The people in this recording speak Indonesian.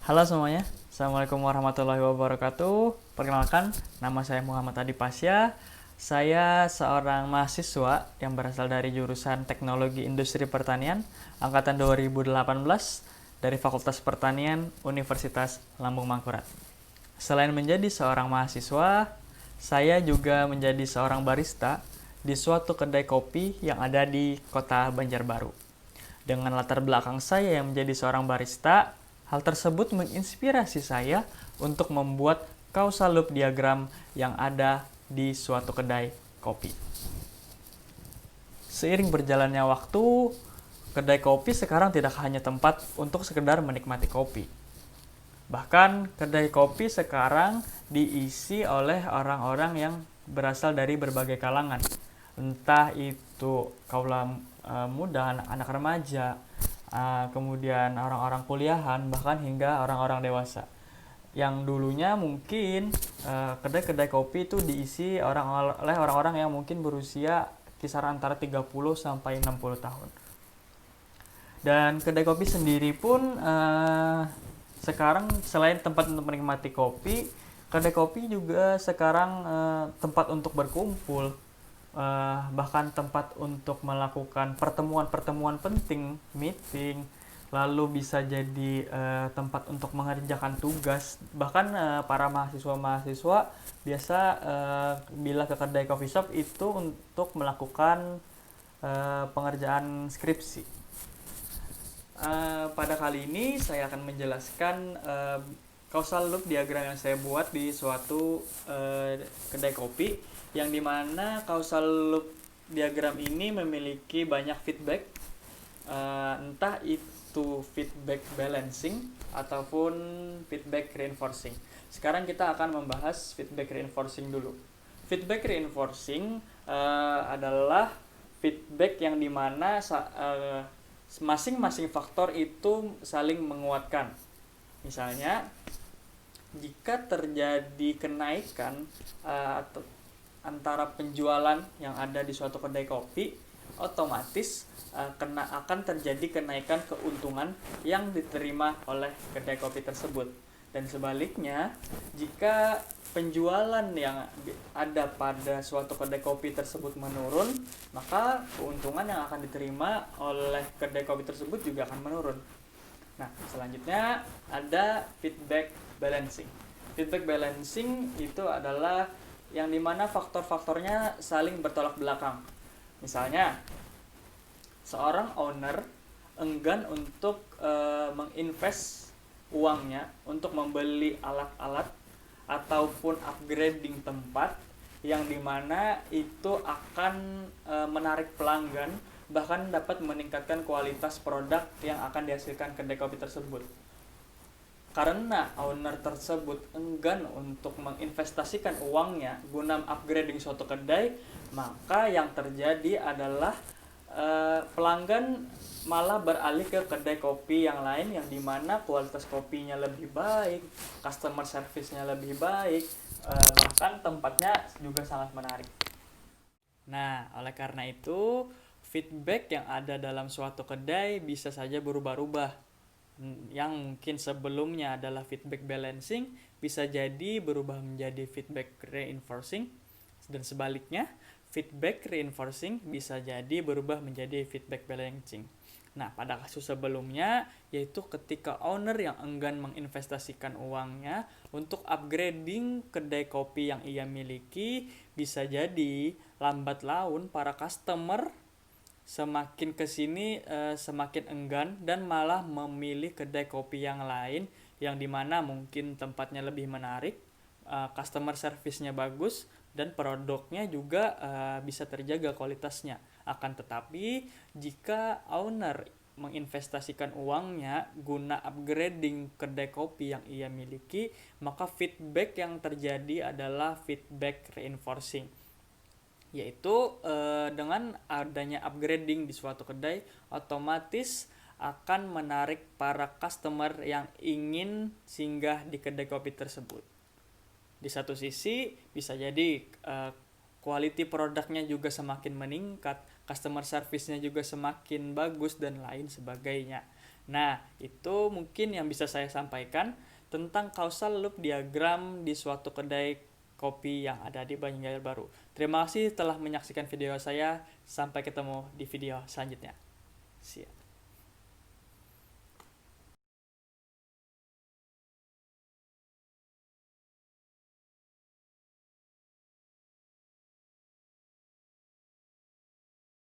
Halo semuanya, Assalamualaikum warahmatullahi wabarakatuh. Perkenalkan, nama saya Muhammad Adi Pasya. Saya seorang mahasiswa yang berasal dari jurusan Teknologi Industri Pertanian angkatan 2018 dari Fakultas Pertanian Universitas Lambung Mangkurat. Selain menjadi seorang mahasiswa, saya juga menjadi seorang barista di suatu kedai kopi yang ada di kota Banjarbaru. Dengan latar belakang saya yang menjadi seorang barista, hal tersebut menginspirasi saya untuk membuat causal loop diagram yang ada di suatu kedai kopi. Seiring berjalannya waktu, kedai kopi sekarang tidak hanya tempat untuk sekedar menikmati kopi. Bahkan kedai kopi sekarang diisi oleh orang-orang yang berasal dari berbagai kalangan. Entah itu kaula muda, anak-anak remaja, kemudian orang-orang kuliahan, bahkan hingga orang-orang dewasa. Yang dulunya mungkin kedai-kedai kopi itu diisi oleh orang-orang yang mungkin berusia kisaran antara 30 sampai 60 tahun. Dan kedai kopi sendiri pun sekarang selain tempat untuk menikmati kopi, kedai kopi juga sekarang tempat untuk berkumpul, bahkan tempat untuk melakukan pertemuan-pertemuan penting, meeting, lalu bisa jadi tempat untuk mengerjakan tugas. Bahkan para mahasiswa-mahasiswa biasa bila ke kedai coffee shop itu untuk melakukan pengerjaan skripsi. Pada kali ini saya akan menjelaskan causal loop diagram yang saya buat di suatu kedai kopi, yang dimana causal loop diagram ini memiliki banyak feedback, entah itu feedback balancing ataupun feedback reinforcing. Sekarang kita akan membahas feedback reinforcing dulu. Feedback reinforcing adalah feedback yang dimana masing-masing faktor itu saling menguatkan. Misalnya, jika terjadi kenaikan antara penjualan yang ada di suatu kedai kopi, otomatis akan terjadi kenaikan keuntungan yang diterima oleh kedai kopi tersebut. Dan sebaliknya, jika penjualan yang ada pada suatu kedai kopi tersebut menurun, maka keuntungan yang akan diterima oleh kedai kopi tersebut juga akan menurun. Nah, selanjutnya ada feedback balancing. Feedback balancing itu adalah yang dimana faktor-faktornya saling bertolak belakang. Misalnya, seorang owner enggan untuk menginvest uangnya untuk membeli alat-alat ataupun upgrading tempat yang dimana itu akan menarik pelanggan, bahkan dapat meningkatkan kualitas produk yang akan dihasilkan kedai kopi tersebut. Karena owner tersebut enggan untuk menginvestasikan uangnya guna upgrading suatu kedai, maka yang terjadi adalah pelanggan malah beralih ke kedai kopi yang lain, yang dimana kualitas kopinya lebih baik, customer service-nya lebih baik, bahkan tempatnya juga sangat menarik. Nah, oleh karena itu, feedback yang ada dalam suatu kedai bisa saja berubah-ubah. Yang mungkin sebelumnya adalah feedback balancing bisa jadi berubah menjadi feedback reinforcing, dan sebaliknya feedback reinforcing bisa jadi berubah menjadi feedback balancing. Nah, pada kasus sebelumnya, yaitu ketika owner yang enggan menginvestasikan uangnya untuk upgrading kedai kopi yang ia miliki, bisa jadi lambat laun para customer semakin kesini semakin enggan dan malah memilih kedai kopi yang lain, yang dimana mungkin tempatnya lebih menarik, customer service-nya bagus, dan produknya juga bisa terjaga kualitasnya. Akan tetapi, jika owner menginvestasikan uangnya guna upgrading kedai kopi yang ia miliki, maka feedback yang terjadi adalah feedback reinforcing, yaitu dengan adanya upgrading di suatu kedai, otomatis akan menarik para customer yang ingin singgah di kedai kopi tersebut. Di satu sisi bisa jadi quality produknya juga semakin meningkat, customer service-nya juga semakin bagus, dan lain sebagainya. Nah, itu mungkin yang bisa saya sampaikan tentang causal loop diagram di suatu kedai kopi yang ada di Banjarbaru. Terima kasih telah menyaksikan video saya. Sampai ketemu di video selanjutnya. See ya.